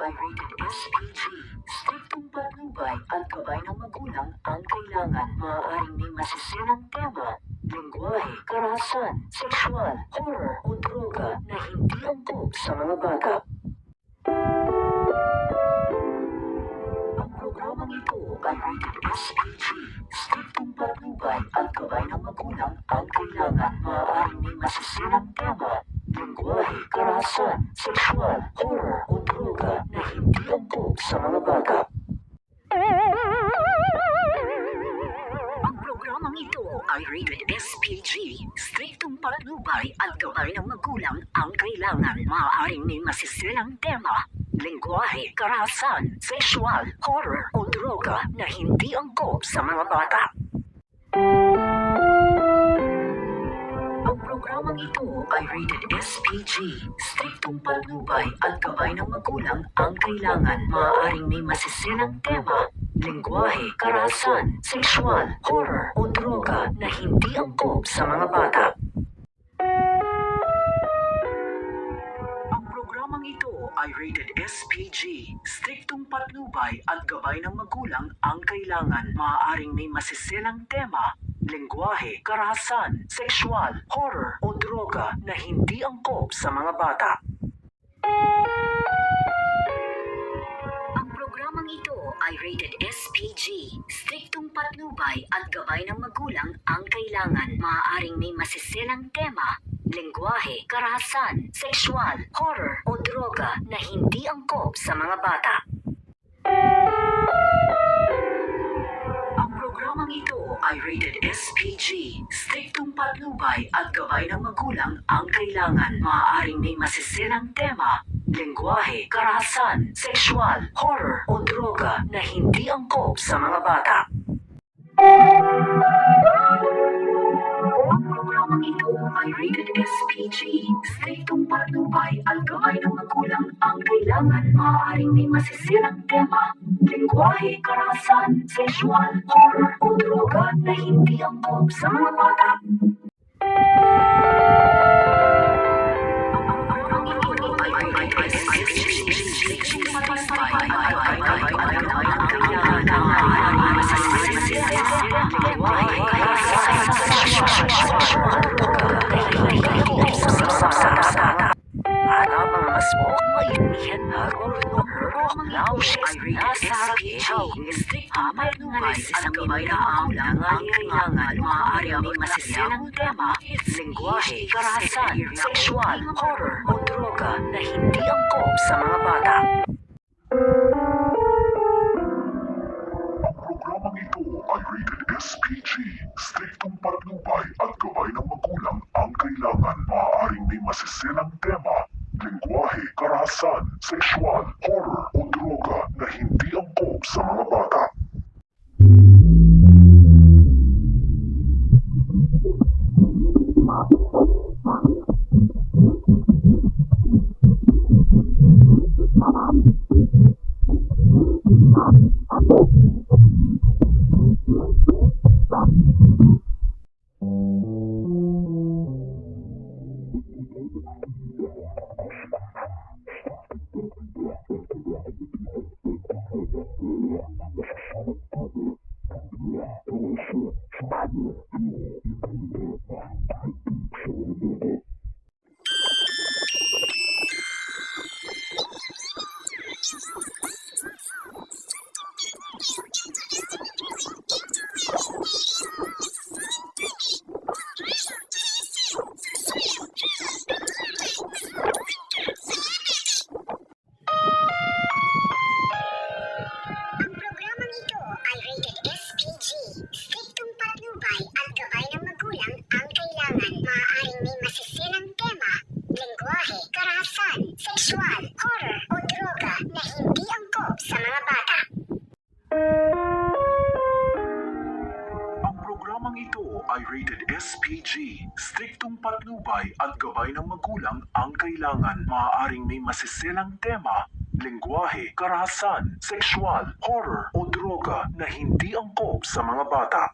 ay rated SPG. Striktong patnubay at gabay ng magulang ang kailangan. Maaaring may masisirang tema, lengguwahe, karahasan, sexual, horror o droga na hindi angkop sa mga bata. Ang programang ito ay rated SPG. Striktong patnubay at gabay ng magulang ang kailangan. Maaaring may masisirang tema, lengguwahe, karahasan, sexual, horror o droga na hindi angkop sa mga bata. Ang programang ito ay rated SPG. Striktong patnubay at gabay ng magulang ang kailangan. Maaaring may masisirang tema, lengguwahe, karahasan, sexual, horror o droga na hindi angkop sa mga bata. Ang programang ito ay rated SPG. Striktong patnubay at gabay ng magulang ang kailangan. Maaaring may masisirang tema, lengguwahe, karahasan, sexual, horror o droga na hindi angkop sa mga bata. Ang programang ito ay rated SPG. Striktong patnubay at gabay ng magulang ang kailangan. Maaaring may masisirang tema, lengguwahe, karahasan, sexual, horror o droga na hindi angkop sa mga bata. Ang programang ito ay rated SPG. Striktong patnubay at gabay ng magulang ang kailangan. Maaaring may masisirang tema, lengguwahe, karahasan, sexual, horror o droga na hindi angkop sa mga bata. Ang programang ito ay rated SPG. Striktong patnubay at gabay ng magulang ang kailangan. Maaaring may masisirang tema, lengguwahe, karahasan, sexual, horror o droga na hindi angkop sa mga bata. Ang programang ito ay rated SPG. Striktong patnubay at gabay ng magulang ang kailangan. Maaaring may masisirang tema, lengguwahe, karahasan, sexual, horror o droga na hindi angkop sa mga bata. Ang programang ito ay rated SPG. Striktong patnubay at gabay ng magulang ang kailangan. Maaaring may masisirang tema, lengguwahe, karahasan, at ang mga mas mainit na laos ay rated SPG. Striktong patnubay at gabay ng magulang ang kailangan. Maaaring may masisirang tema, lengguwahe, karahasan, sexual, horror o droga na hindi angkop sa mga bata. Ang programang ito ay rated SPG. Striktong patnubay at gabay ng magulang ang kailangan. Maaaring may masisirang tema, lengguwahe, karahasan, sexual, horror o droga na hindi angkop sa mga bata. Ang programang ito ay rated SPG. Striktong patnubay at gabay ng magulang ang kailangan. Maaaring may masisirang tema, lengguwahe, karahasan, sexual, horror o droga na hindi angkop sa mga bata. Ang programang ito ay rated SPG. Striktong patnubay at gabay ng magulang ang kailangan. Maaaring may masisirang tema, lengguwahe, karahasan, sexual, horror o droga na hindi angkop sa mga bata.